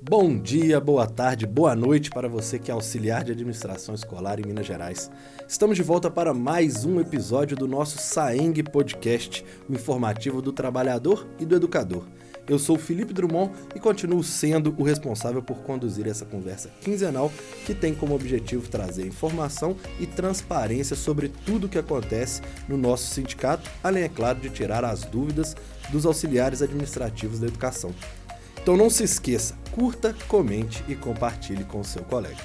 Bom dia, boa tarde, boa noite para você que é auxiliar de administração escolar em Minas Gerais. Estamos de volta para mais um episódio do nosso SAENG Podcast, o informativo do trabalhador e do educador. Eu sou o Felipe Drummond e continuo sendo o responsável por conduzir essa conversa quinzenal que tem como objetivo trazer informação e transparência sobre tudo o que acontece no nosso sindicato, além, é claro, de tirar as dúvidas dos auxiliares administrativos da educação. Então não se esqueça, curta, comente e compartilhe com o seu colega.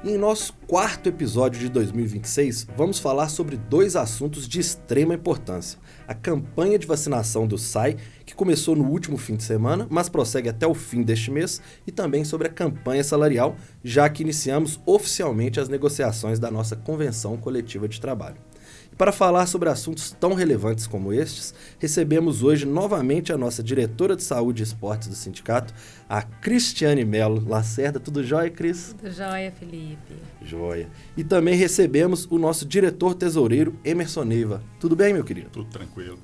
E em nosso quarto episódio de 2026, vamos falar sobre dois assuntos de extrema importância. A campanha de vacinação do SAI, que começou no último fim de semana, mas prossegue até o fim deste mês, e também sobre a campanha salarial, já que iniciamos oficialmente as negociações da nossa convenção coletiva de trabalho. Para falar sobre assuntos tão relevantes como estes, recebemos hoje novamente a nossa diretora de Saúde e Esportes do sindicato, a Cristiane Melo Lacerda. Tudo jóia, Cris? Tudo jóia, Felipe. Jóia. E também recebemos o nosso diretor tesoureiro, Emerson Neiva. Tudo bem, meu querido? Tudo tranquilo.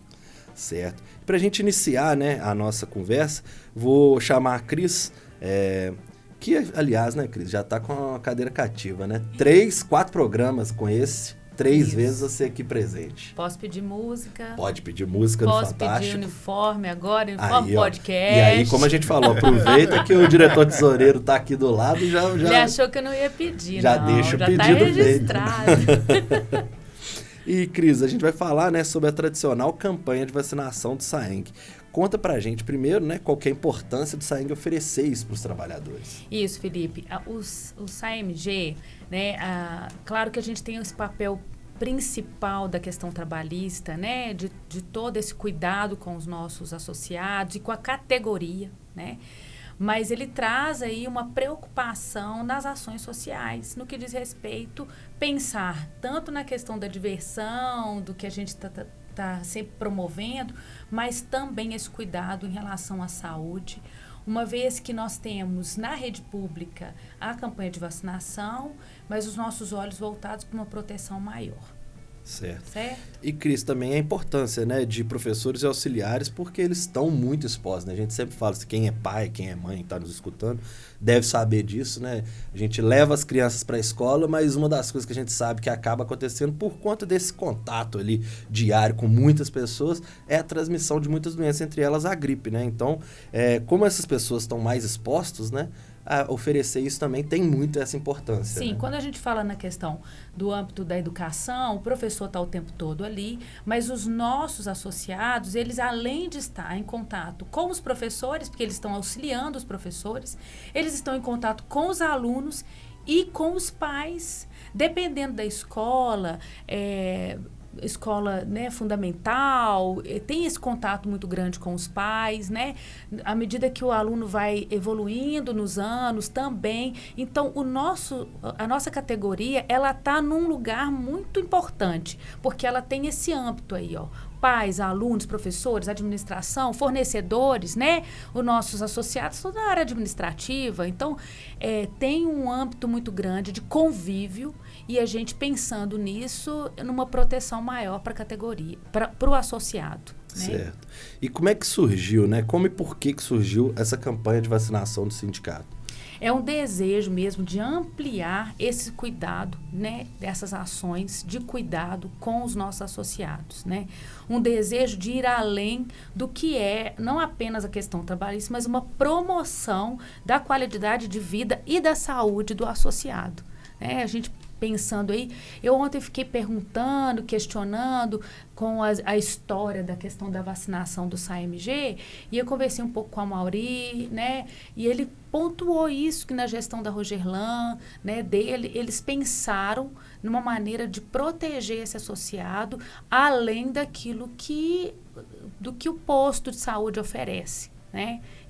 Certo. Para a gente iniciar, a nossa conversa, vou chamar a Cris, que, aliás, Cris, já está com a cadeira cativa, 4 programas com esse. 3 vezes você aqui presente. Posso pedir música? Pode pedir música no Fantástico. Posso pedir uniforme agora, uniforme podcast. E aí, como a gente falou, aproveita que o diretor tesoureiro está aqui do lado e já... Ele achou que eu não ia pedir, já deixa o pedido feito. Já está registrado. E, Cris, a gente vai falar sobre a tradicional campanha de vacinação do SAENG. Conta pra gente primeiro, qual que é a importância do SAENG oferecer isso para os trabalhadores. Isso, Felipe. O SAEMG, claro que a gente tem esse papel principal da questão trabalhista, de todo esse cuidado com os nossos associados e com a categoria, mas ele traz aí uma preocupação nas ações sociais, no que diz respeito pensar tanto na questão da diversão, do que a gente está sempre promovendo, mas também esse cuidado em relação à saúde, uma vez que nós temos na rede pública a campanha de vacinação, mas os nossos olhos voltados para uma proteção maior. Certo. E, Cris, também a importância de professores e auxiliares, porque eles estão muito expostos. A gente sempre fala que quem é pai, quem é mãe, está nos escutando, deve saber disso. A gente leva as crianças para a escola, mas uma das coisas que a gente sabe que acaba acontecendo por conta desse contato ali diário com muitas pessoas é a transmissão de muitas doenças, entre elas a gripe. Então, como essas pessoas estão mais expostas, a oferecer isso também tem muito essa importância. Sim, quando a gente fala na questão do âmbito da educação, o professor está o tempo todo ali, mas os nossos associados, eles além de estar em contato com os professores, porque eles estão auxiliando os professores, eles estão em contato com os alunos e com os pais, dependendo da escola, escola fundamental, tem esse contato muito grande com os pais, à medida que o aluno vai evoluindo nos anos também. Então, a nossa categoria, ela está num lugar muito importante, porque ela tem esse âmbito aí, pais, alunos, professores, administração, fornecedores, os nossos associados, toda a área administrativa. Então, tem um âmbito muito grande de convívio e a gente pensando nisso, numa proteção maior para a categoria, para o associado. Certo. E como é que surgiu, como e por que surgiu essa campanha de vacinação do sindicato? É um desejo mesmo de ampliar esse cuidado, dessas ações de cuidado com os nossos associados, Um desejo de ir além do que é não apenas a questão trabalhista, mas uma promoção da qualidade de vida e da saúde do associado. A gente pensando aí, eu ontem fiquei perguntando, questionando com a história da questão da vacinação do SAEMG, e eu conversei um pouco com a Mauri, e ele pontuou isso, que na gestão da Rogerlan, dele, eles pensaram numa maneira de proteger esse associado, além daquilo do que o posto de saúde oferece.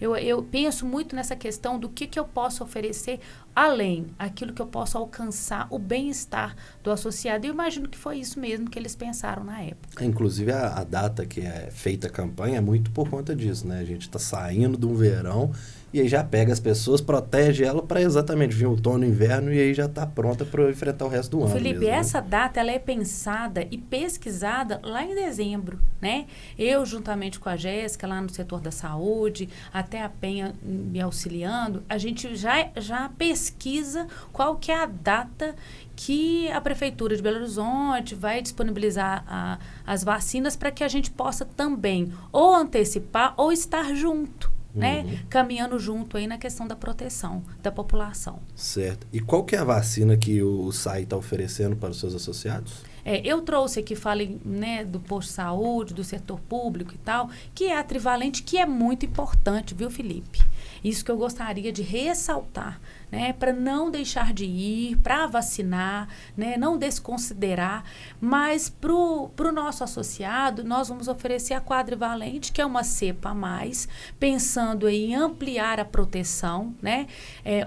Eu penso muito nessa questão do que eu posso oferecer além, aquilo que eu posso alcançar, o bem-estar do associado. E eu imagino que foi isso mesmo que eles pensaram na época. Inclusive, a data que é feita a campanha é muito por conta disso, né? A gente está saindo de um verão e aí já pega as pessoas, protege ela para exatamente vir o outono e inverno e aí já está pronta para enfrentar o resto do ano. Felipe, mesmo, essa data ela é pensada e pesquisada lá em dezembro, né? Eu, juntamente com a Jéssica, lá no setor da saúde, até a Penha me auxiliando, a gente já pesquisa qual que é a data que a Prefeitura de Belo Horizonte vai disponibilizar as vacinas para que a gente possa também ou antecipar ou estar junto. Né? Caminhando junto aí na questão da proteção da população. Certo. E qual que é a vacina que o SAI está oferecendo para os seus associados? Eu trouxe aqui, falei, né, do posto de saúde, do setor público e tal, que é a trivalente, que é muito importante, viu, Felipe? Isso que eu gostaria de ressaltar, né, para não deixar de ir, para vacinar, né, não desconsiderar, mas para o nosso associado, nós vamos oferecer a quadrivalente, que é uma cepa a mais, pensando em ampliar a proteção, né,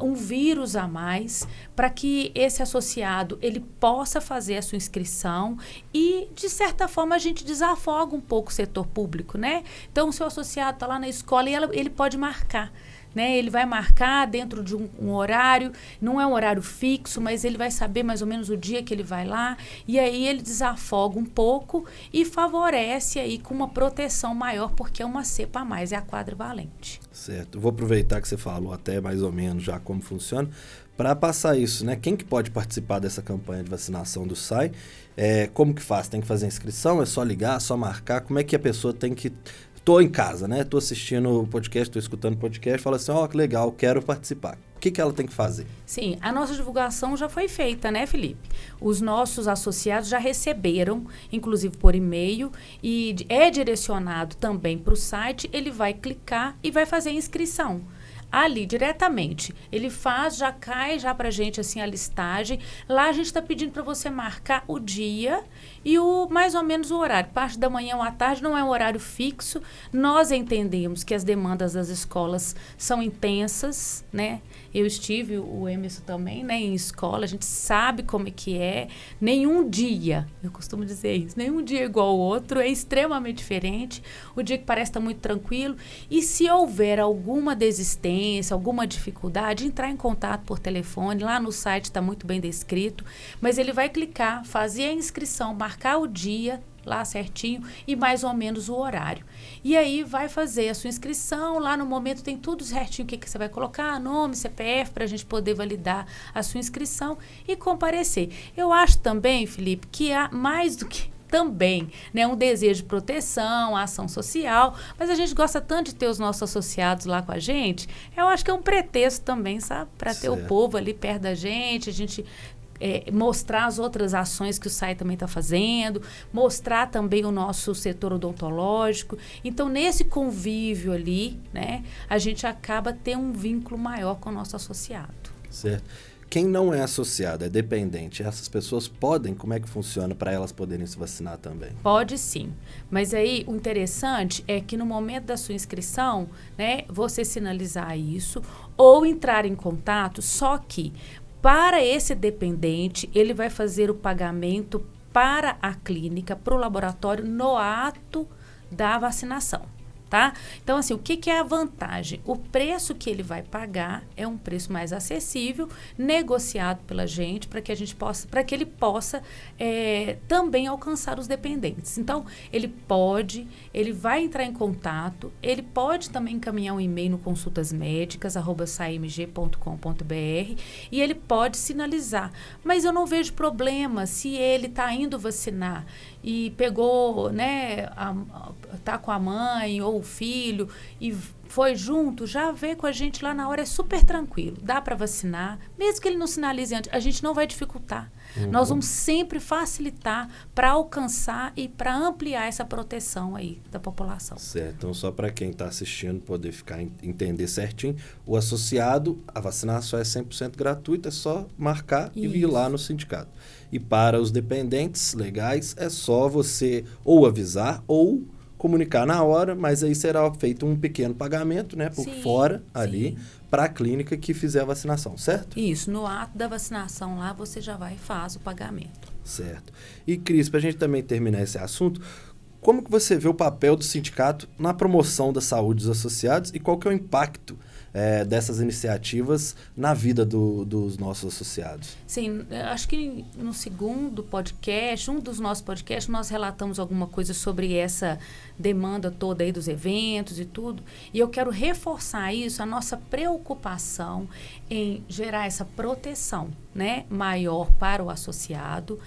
um vírus a mais, para que esse associado ele possa fazer a sua inscrição e, de certa forma, a gente desafoga um pouco o setor público, né? Então, o seu associado está lá na escola e ele pode marcar. Né, ele vai marcar dentro de um horário, não é um horário fixo, mas ele vai saber mais ou menos o dia que ele vai lá, e aí ele desafoga um pouco e favorece aí com uma proteção maior, porque é uma cepa a mais, é a quadrivalente. Certo. Vou aproveitar que você falou até mais ou menos já como funciona, para passar isso, né? Quem que pode participar dessa campanha de vacinação do SAI? Como que faz? Tem que fazer inscrição? É só ligar, só marcar? Como é que a pessoa tem que... Tô em casa, né? Tô assistindo o podcast, tô escutando o podcast, falo assim, que legal, quero participar. O que ela tem que fazer? Sim, a nossa divulgação já foi feita, né, Felipe? Os nossos associados já receberam, inclusive por e-mail, e é direcionado também para o site, ele vai clicar e vai fazer a inscrição. Ali, diretamente, ele faz, já cai já pra gente, assim, a listagem. Lá a gente está pedindo para você marcar o dia e mais ou menos o horário. Parte da manhã ou à tarde, não é um horário fixo. Nós entendemos que as demandas das escolas são intensas, né? Eu estive, o Emerson também, né, em escola, a gente sabe como é que é. Nenhum dia, eu costumo dizer isso, nenhum dia é igual ao outro, é extremamente diferente. O dia que parece estar muito tranquilo. E se houver alguma desistência, alguma dificuldade, entrar em contato por telefone, lá no site está muito bem descrito, mas ele vai clicar, fazer a inscrição, marcar o dia, lá certinho, e mais ou menos o horário. E aí vai fazer a sua inscrição, lá no momento tem tudo certinho, o que você vai colocar, nome, CPF, para a gente poder validar a sua inscrição e comparecer. Eu acho também, Felipe, que há mais do que também, né, um desejo de proteção, ação social, mas a gente gosta tanto de ter os nossos associados lá com a gente, eu acho que é um pretexto também, sabe, para ter o povo ali perto da gente, a gente mostrar as outras ações que o SAI também está fazendo, mostrar também o nosso setor odontológico. Então, nesse convívio ali, né, a gente acaba tendo um vínculo maior com o nosso associado. Certo. Quem não é associado, é dependente, essas pessoas podem, como é que funciona para elas poderem se vacinar também? Pode sim, mas aí o interessante é que no momento da sua inscrição, né, você sinalizar isso ou entrar em contato, só que para esse dependente, ele vai fazer o pagamento para a clínica, para o laboratório, no ato da vacinação, tá? Então, assim, o que é a vantagem? O preço que ele vai pagar é um preço mais acessível, negociado pela gente, para que ele possa também alcançar os dependentes. Então, ele vai entrar em contato, ele pode também encaminhar um e-mail no consultasmedicas@saimg.com.br e ele pode sinalizar. Mas eu não vejo problema se ele está indo vacinar e pegou, né, tá com a mãe ou o filho e foi junto, já vê com a gente lá na hora, é super tranquilo, dá para vacinar, mesmo que ele não sinalize antes, a gente não vai dificultar. Nós vamos sempre facilitar para alcançar e para ampliar essa proteção aí da população. Certo, então só para quem está assistindo poder entender certinho, o associado, a vacinação é 100% gratuita, é só marcar e ir lá no sindicato. E para os dependentes legais, é só você ou avisar ou comunicar na hora, mas aí será feito um pequeno pagamento, né, por fora ali, para a clínica que fizer a vacinação, certo? Isso, no ato da vacinação lá, você já vai e faz o pagamento. Certo. E, Cris, para a gente também terminar esse assunto, como que você vê o papel do sindicato na promoção da saúde dos associados e qual que é o impacto dessas iniciativas na vida dos nossos associados? Sim, acho que no segundo podcast, um dos nossos podcasts, nós relatamos alguma coisa sobre essa demanda toda aí dos eventos e tudo. E eu quero reforçar isso, a nossa preocupação em gerar essa proteção, né, maior para o associado.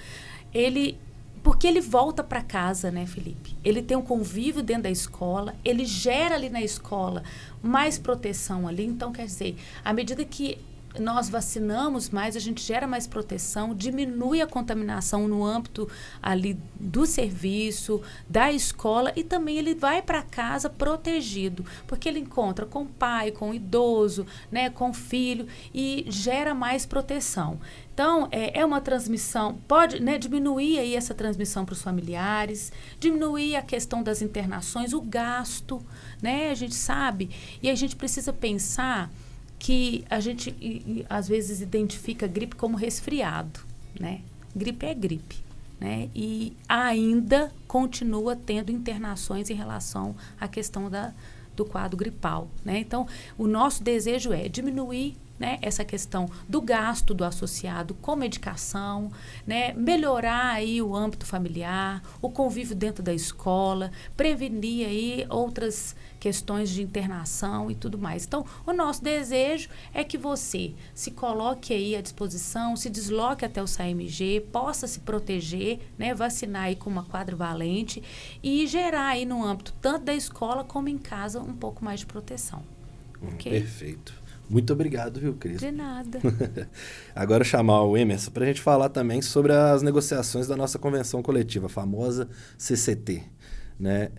Porque ele volta para casa, né, Felipe? Ele tem um convívio dentro da escola, ele gera ali na escola mais proteção ali. Então, quer dizer, à medida que nós vacinamos mais, a gente gera mais proteção, diminui a contaminação no âmbito ali do serviço, da escola, e também ele vai para casa protegido, porque ele encontra com o pai, com o idoso, né, com o filho, e gera mais proteção. Então, é uma transmissão, pode, né, diminuir aí essa transmissão para os familiares, diminuir a questão das internações, o gasto, né, a gente sabe, e a gente precisa pensar que a gente, às vezes, identifica gripe como resfriado, né? Gripe é gripe, né? E ainda continua tendo internações em relação à questão do quadro gripal, né? Então, o nosso desejo é diminuir, né, essa questão do gasto do associado com medicação, né, melhorar aí o âmbito familiar, o convívio dentro da escola, prevenir aí outras questões de internação e tudo mais. Então, o nosso desejo é que você se coloque aí à disposição, se desloque até o SAMG, possa se proteger, né, vacinar aí com uma quadrivalente e gerar aí no âmbito tanto da escola como em casa um pouco mais de proteção. Okay? Perfeito. Muito obrigado, viu, Cris? De nada. Agora chamar o Emerson para a gente falar também sobre as negociações da nossa convenção coletiva, a famosa CCT. Né?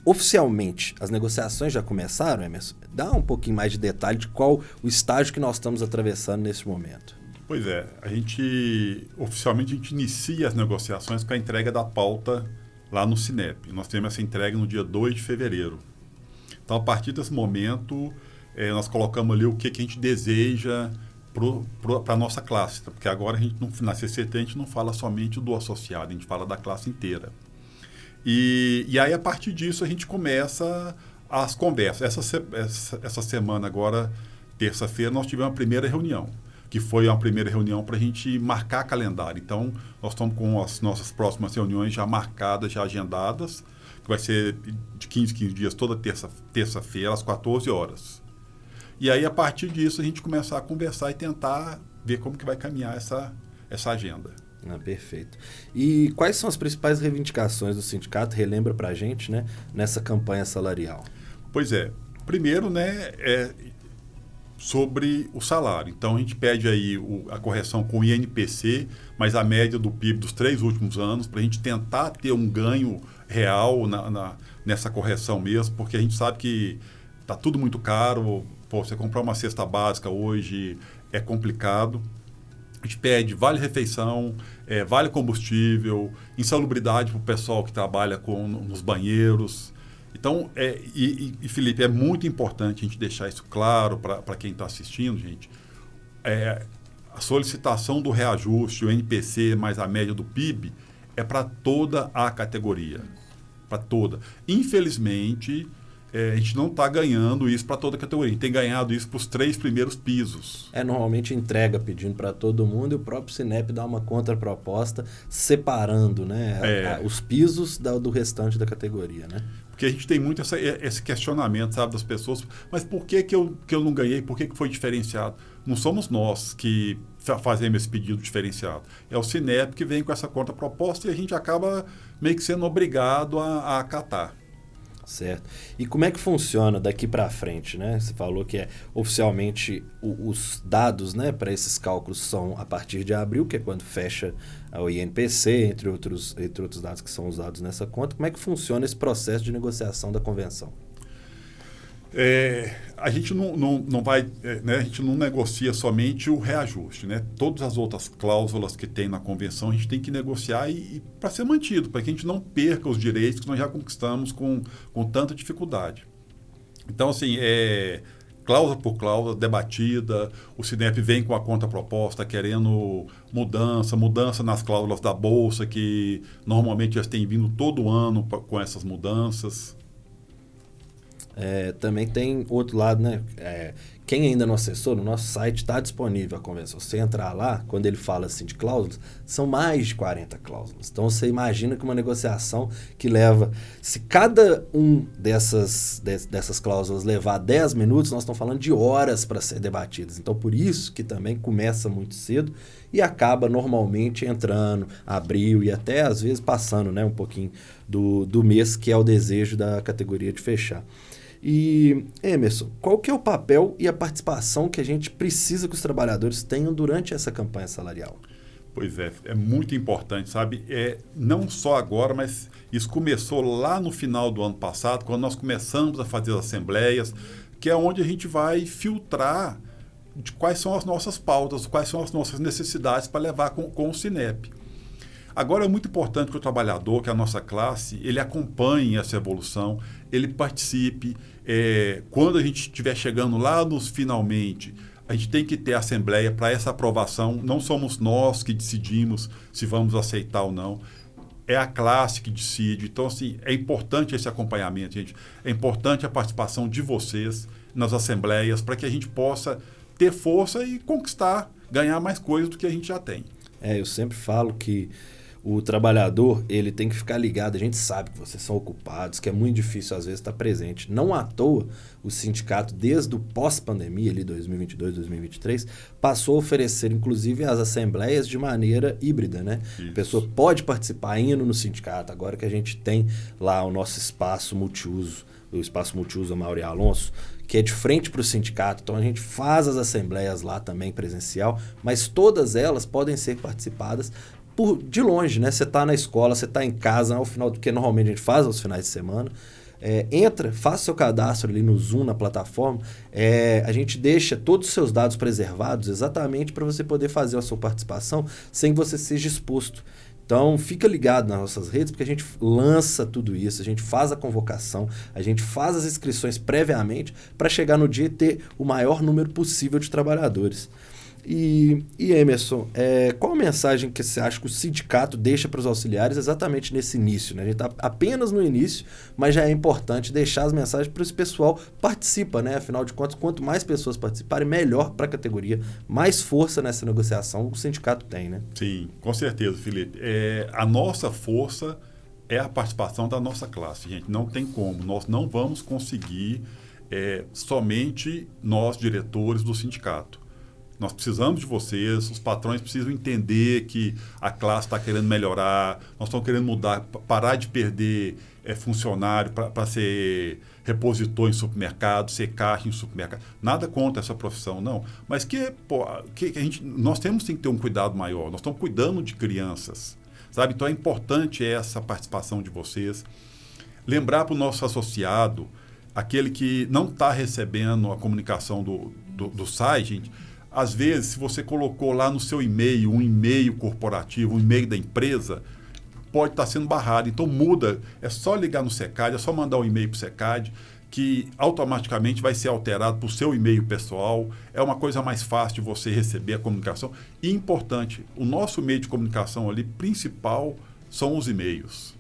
Oficialmente, as negociações já começaram, Emerson? Dá um pouquinho mais de detalhe de qual o estágio que nós estamos atravessando nesse momento. Pois é, oficialmente a gente inicia as negociações com a entrega da pauta lá no Cinep. Nós temos essa entrega no dia 2 de fevereiro. Então, a partir desse momento, nós colocamos ali o que a gente deseja para a nossa classe. Porque agora, na CCT, a gente não fala somente do associado, a gente fala da classe inteira. E aí, a partir disso, a gente começa as conversas. Essa semana, agora, terça-feira, nós tivemos a primeira reunião, que foi uma primeira reunião para a gente marcar calendário. Então, nós estamos com as nossas próximas reuniões já marcadas, já agendadas, que vai ser de 15 dias, toda terça-feira, às 14 horas. E aí, a partir disso, a gente começar a conversar e tentar ver como que vai caminhar essa agenda. Perfeito. E quais são as principais reivindicações do sindicato? Relembra para a gente, né, nessa campanha salarial. Pois é. Primeiro, né, sobre o salário. Então, a gente pede aí a correção com o INPC, mas a média do PIB dos 3 últimos anos, para a gente tentar ter um ganho real nessa correção mesmo, porque a gente sabe que está tudo muito caro. Você comprar uma cesta básica hoje é complicado. A gente pede vale-refeição, vale-combustível, insalubridade para o pessoal que trabalha nos banheiros. Então, Felipe, é muito importante a gente deixar isso claro para quem está assistindo, gente. A solicitação do reajuste, o NPC mais a média do PIB, é para toda a categoria. Para toda. Infelizmente, a gente não está ganhando isso para toda a categoria. A gente tem ganhado isso para os 3 primeiros pisos. Normalmente entrega pedindo para todo mundo e o próprio Cinep dá uma contraproposta separando, né, os pisos do restante da categoria, né? Porque a gente tem muito esse questionamento, sabe, das pessoas. Mas por que eu não ganhei? Por que foi diferenciado? Não somos nós que fazemos esse pedido diferenciado. É o Cinep que vem com essa contraproposta e a gente acaba meio que sendo obrigado a acatar. Certo. E como é que funciona daqui para frente, né? Você falou que oficialmente os dados, né, para esses cálculos são a partir de abril, que é quando fecha o INPC, entre outros dados que são usados nessa conta. Como é que funciona esse processo de negociação da convenção? A gente não vai, né, a gente não negocia somente o reajuste, né? Todas as outras cláusulas que tem na convenção a gente tem que negociar para ser mantido, para que a gente não perca os direitos que nós já conquistamos com tanta dificuldade. Então, assim, cláusula por cláusula, debatida, o Sinep vem com a contraproposta querendo mudança nas cláusulas da Bolsa, que normalmente já tem vindo todo ano com essas mudanças. Também tem outro lado, né? Quem ainda não acessou, no nosso site está disponível a convenção. Você entrar lá, quando ele fala assim de cláusulas, são mais de 40 cláusulas. Então você imagina que uma negociação que leva, se cada dessas cláusulas levar 10 minutos, nós estamos falando de horas para ser debatidas. Então por isso que também começa muito cedo e acaba normalmente entrando abril e até às vezes passando, né, um pouquinho do mês, que é o desejo da categoria de fechar. E, Emerson, qual que é o papel e a participação que a gente precisa que os trabalhadores tenham durante essa campanha salarial? Pois é muito importante, sabe? Não só agora, mas isso começou lá no final do ano passado, quando nós começamos a fazer as assembleias, que é onde a gente vai filtrar de quais são as nossas pautas, quais são as nossas necessidades para levar com o Sinep. Agora é muito importante que o trabalhador, que é a nossa classe, ele acompanhe essa evolução, ele participe. Quando a gente estiver chegando lá nos finalmente, a gente tem que ter assembleia para essa aprovação. Não somos nós que decidimos se vamos aceitar ou não. É a classe que decide. Então, assim, é importante esse acompanhamento, gente. É importante a participação de vocês nas assembleias para que a gente possa ter força e conquistar, ganhar mais coisas do que a gente já tem. Eu sempre falo que o trabalhador, ele tem que ficar ligado. A gente sabe que vocês são ocupados, que é muito difícil às vezes estar presente. Não à toa, o sindicato, desde o pós-pandemia, ali 2022, 2023, passou a oferecer, inclusive, as assembleias de maneira híbrida, né? Isso. A pessoa pode participar indo no sindicato, agora que a gente tem lá o nosso espaço multiuso, o espaço multiuso Amauri Alonso, que é de frente para o sindicato. Então a gente faz as assembleias lá também presencial, mas todas elas podem ser participadas de longe, né? Você está na escola, você está em casa, ao final do que normalmente a gente faz aos finais de semana. Entra, faça seu cadastro ali no Zoom, na plataforma. A gente deixa todos os seus dados preservados exatamente para você poder fazer a sua participação sem que você seja exposto. Então, fica ligado nas nossas redes, porque a gente lança tudo isso, a gente faz a convocação, a gente faz as inscrições previamente para chegar no dia e ter o maior número possível de trabalhadores. E Emerson, qual a mensagem que você acha que o sindicato deixa para os auxiliares exatamente nesse início, né? A gente está apenas no início, mas já é importante deixar as mensagens para esse pessoal participa, né? Afinal de contas, quanto mais pessoas participarem, melhor para a categoria, mais força nessa negociação o sindicato tem, né? Sim, com certeza, Felipe. A nossa força é a participação da nossa classe, gente. Não tem como. Nós não vamos conseguir somente nós, diretores do sindicato. Nós precisamos de vocês, os patrões precisam entender que a classe está querendo melhorar, nós estamos querendo mudar, parar de perder funcionário para ser repositor em supermercado, ser caixa em supermercado. Nada contra essa profissão, não. Mas nós temos que ter um cuidado maior, nós estamos cuidando de crianças, sabe? Então é importante essa participação de vocês. Lembrar para o nosso associado, aquele que não está recebendo a comunicação do site, gente. Às vezes, se você colocou lá no seu e-mail, um e-mail corporativo, um e-mail da empresa, pode estar sendo barrado. Então, muda. É só ligar no SECAD, é só mandar um e-mail para o SECAD, que automaticamente vai ser alterado para o seu e-mail pessoal. É uma coisa mais fácil de você receber a comunicação. E importante, o nosso meio de comunicação ali principal são os e-mails.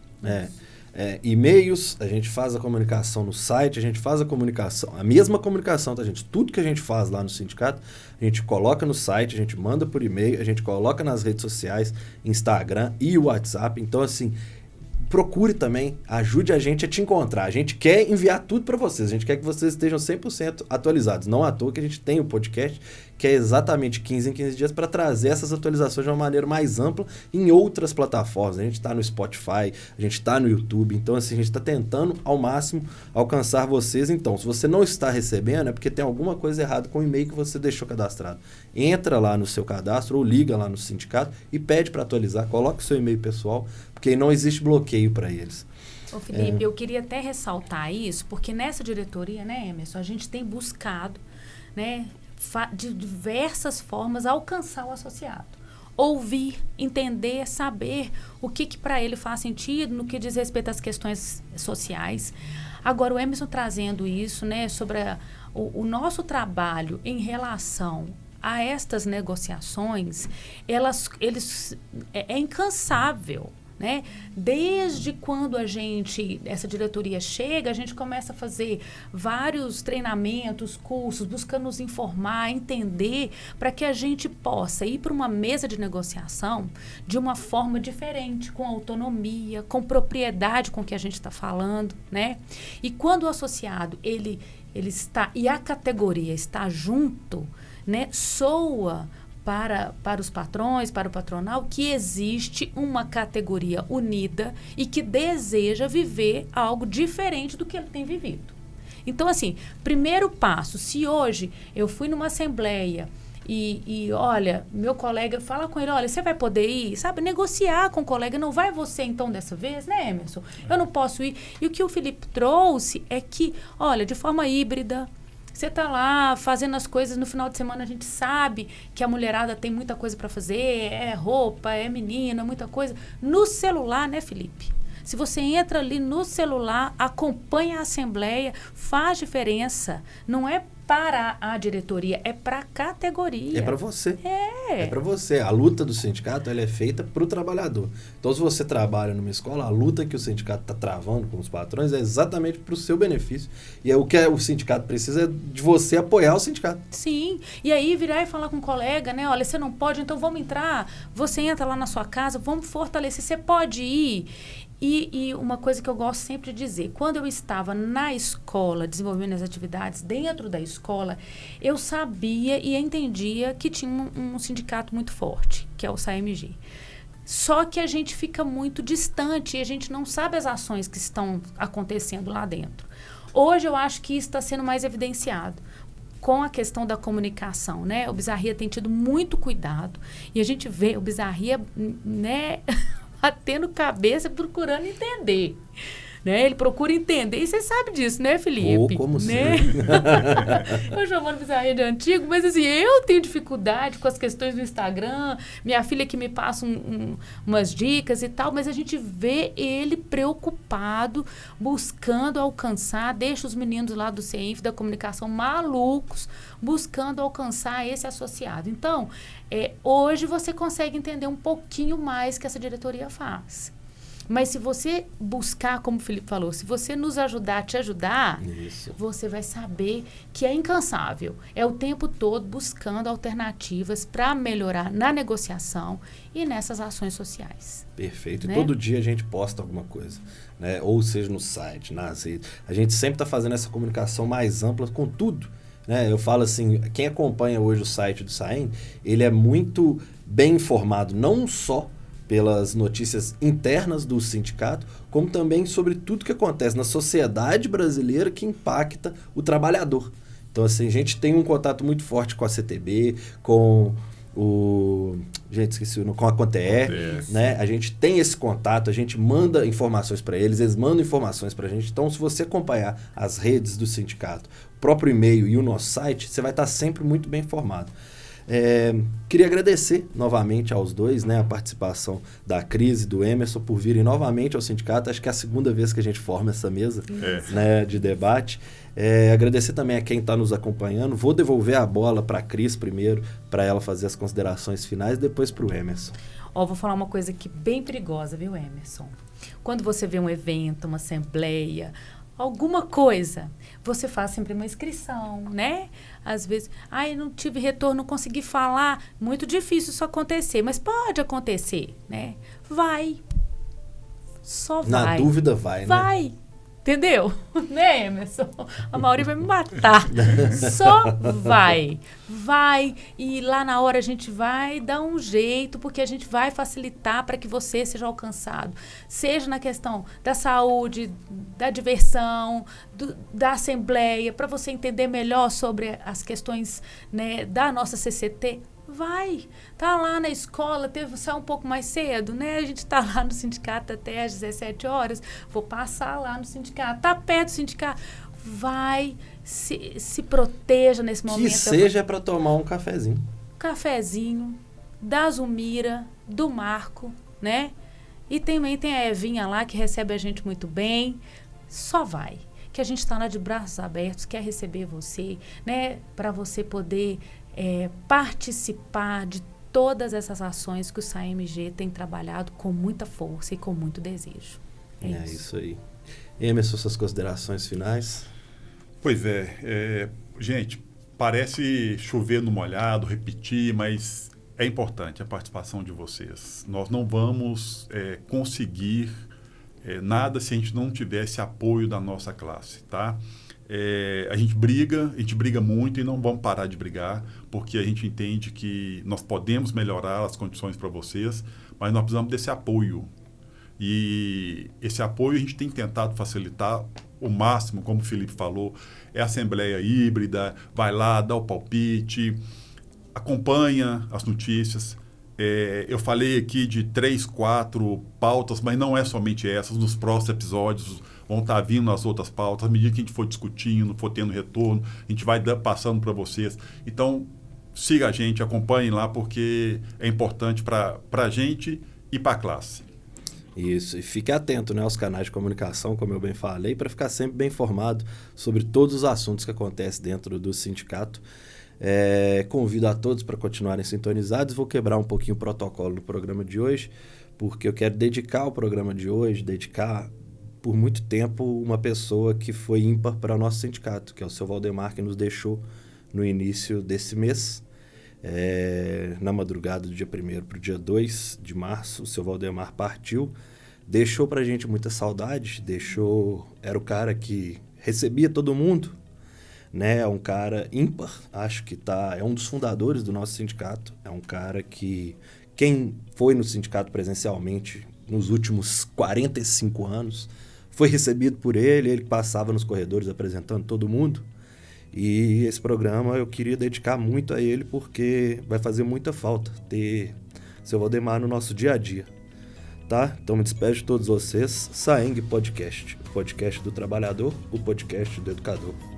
E-mails, a gente faz a comunicação no site, a gente faz a mesma comunicação, tá, gente? Tudo que a gente faz lá no sindicato, a gente coloca no site, a gente manda por e-mail, a gente coloca nas redes sociais, Instagram e WhatsApp. Então, assim, procure também, ajude a gente a te encontrar. A gente quer enviar tudo para vocês, a gente quer que vocês estejam 100% atualizados. Não à toa que a gente tem o podcast, que é exatamente 15 em 15 dias para trazer essas atualizações de uma maneira mais ampla em outras plataformas. A gente está no Spotify, a gente está no YouTube, então assim, a gente está tentando ao máximo alcançar vocês. Então, se você não está recebendo, é porque tem alguma coisa errada com o e-mail que você deixou cadastrado. Entra lá no seu cadastro ou liga lá no sindicato e pede para atualizar, coloca o seu e-mail pessoal, porque não existe bloqueio para eles. Ô, Felipe, eu queria até ressaltar isso, porque nessa diretoria, né, Emerson, a gente tem buscado, né, de diversas formas alcançar o associado. Ouvir, entender, saber o que para ele faz sentido no que diz respeito às questões sociais. Agora, o Emerson trazendo isso, né, sobre o nosso trabalho em relação a estas negociações, é incansável. Né? Desde quando essa diretoria chega, a gente começa a fazer vários treinamentos, cursos, buscando nos informar, entender, para que a gente possa ir para uma mesa de negociação de uma forma diferente, com autonomia, com propriedade com o que a gente está falando, né? E quando o associado ele está, e a categoria está junto, né, soa para os patrões, para o patronal, que existe uma categoria unida e que deseja viver algo diferente do que ele tem vivido. Então, assim, primeiro passo, se hoje eu fui numa assembleia e olha, meu colega, fala com ele, olha, você vai poder ir, sabe, negociar com o colega, não vai você então dessa vez, né, Emerson? Eu não posso ir. E o que o Felipe trouxe é que, olha, de forma híbrida, você está lá fazendo as coisas, no final de semana a gente sabe que a mulherada tem muita coisa para fazer, é roupa, é menina, muita coisa. No celular, né, Felipe? Se você entra ali no celular, acompanha a assembleia, faz diferença. Não é para a diretoria, é para a categoria. É para você. É para você. A luta do sindicato ela é feita para o trabalhador. Então, se você trabalha numa escola, a luta que o sindicato está travando com os patrões é exatamente para o seu benefício. E o que o sindicato precisa é de você apoiar o sindicato. Sim. E aí virar e falar com um colega, né? Olha, você não pode, então vamos entrar. Você entra lá na sua casa, vamos fortalecer. Você pode ir. E uma coisa que eu gosto sempre de dizer, quando eu estava na escola, desenvolvendo as atividades dentro da escola, eu sabia e entendia que tinha um sindicato muito forte, que é o SAMG. Só que a gente fica muito distante e a gente não sabe as ações que estão acontecendo lá dentro. Hoje eu acho que isso está sendo mais evidenciado com a questão da comunicação, né? O Bizarria tem tido muito cuidado e a gente vê o Bizarria, né... batendo cabeça, procurando entender. Né? Ele procura entender. E você sabe disso, né, Felipe? Como né? Eu chamando Bizarria de antigo, mas assim, eu tenho dificuldade com as questões do Instagram, minha filha que me passa umas dicas e tal, mas a gente vê ele preocupado, buscando alcançar, deixa os meninos lá do CENF, da comunicação, malucos, buscando alcançar esse associado. Então, hoje você consegue entender um pouquinho mais que essa diretoria faz. Mas se você buscar, como o Felipe falou, se você nos ajudar, te ajudar, isso, você vai saber que é incansável. É o tempo todo buscando alternativas para melhorar na negociação e nessas ações sociais. Perfeito. Né? E todo dia a gente posta alguma coisa, né? Ou seja, no site, nas redes. A gente sempre está fazendo essa comunicação mais ampla com tudo. Né? Eu falo assim, quem acompanha hoje o site do SAENG, ele é muito bem informado, não só pelas notícias internas do sindicato, como também sobre tudo que acontece na sociedade brasileira que impacta o trabalhador. Então, assim, a gente tem um contato muito forte com a CTB, com com a Conter, né? A gente tem esse contato, a gente manda informações para eles mandam informações para a gente. Então, se você acompanhar as redes do sindicato, o próprio e-mail e o nosso site, você vai estar sempre muito bem informado. Queria agradecer novamente aos dois, né, a participação da Cris e do Emerson por virem novamente ao sindicato. Acho que é a segunda vez que a gente forma essa mesa né, de debate. Agradecer também a quem está nos acompanhando. Vou devolver a bola para a Cris primeiro, para ela fazer as considerações finais, depois para o Emerson. Vou falar uma coisa aqui bem perigosa, viu, Emerson? Quando você vê um evento, uma assembleia, alguma coisa, você faz sempre uma inscrição, né? Às vezes, eu não tive retorno, não consegui falar. Muito difícil isso acontecer, mas pode acontecer, né? Vai. Só vai. Na dúvida vai, né? Vai. Entendeu? Né, Emerson? A Mauri vai me matar. Só vai. Vai. E lá na hora a gente vai dar um jeito, porque a gente vai facilitar para que você seja alcançado. Seja na questão da saúde, da diversão, da assembleia, para você entender melhor sobre as questões, né, da nossa CCT. Vai, tá lá na escola, sai um pouco mais cedo, né? A gente tá lá no sindicato até às 17 horas, vou passar lá no sindicato, tá perto do sindicato, vai, se proteja nesse momento. Que seja para tomar um cafezinho. Cafezinho, da Zumira, do Marco, né? E também tem a Evinha lá que recebe a gente muito bem, só vai. Que a gente está lá de braços abertos, quer receber você, né? Para você poder participar de todas essas ações que o SAEMG tem trabalhado com muita força e com muito desejo. É isso aí. Emerson, suas considerações finais? Pois gente, parece chover no molhado, repetir, mas é importante a participação de vocês. Nós não vamos conseguir nada se a gente não tiver esse apoio da nossa classe, tá? A gente briga muito e não vamos parar de brigar, porque a gente entende que nós podemos melhorar as condições para vocês, mas nós precisamos desse apoio. E esse apoio a gente tem tentado facilitar o máximo, como o Felipe falou, assembleia híbrida, vai lá, dá o palpite, acompanha as notícias. Eu falei aqui de 3, 4 pautas, mas não é somente essas. Nos próximos episódios vão estar vindo as outras pautas. À medida que a gente for discutindo, for tendo retorno, a gente vai passando para vocês. Então, siga a gente, acompanhem lá, porque é importante para a gente e para a classe. Isso, e fique atento, né, aos canais de comunicação, como eu bem falei, para ficar sempre bem informado sobre todos os assuntos que acontecem dentro do sindicato. Convido a todos para continuarem sintonizados. Vou quebrar um pouquinho o protocolo do programa de hoje, porque eu quero dedicar o programa de hoje, por muito tempo, uma pessoa que foi ímpar para o nosso sindicato, que é o seu Valdemar, que nos deixou no início desse mês. Na madrugada do dia 1º para o dia 2 de março, o seu Valdemar partiu, deixou para a gente muita saudade, era o cara que recebia todo mundo, né? É um cara ímpar, acho que é um dos fundadores do nosso sindicato, é um cara que, quem foi no sindicato presencialmente nos últimos 45 anos, foi recebido por ele passava nos corredores apresentando todo mundo. E esse programa eu queria dedicar muito a ele, porque vai fazer muita falta ter seu Valdemar no nosso dia a dia, tá? Então me despeço de todos vocês. SAENG Podcast, o podcast do trabalhador, o podcast do educador.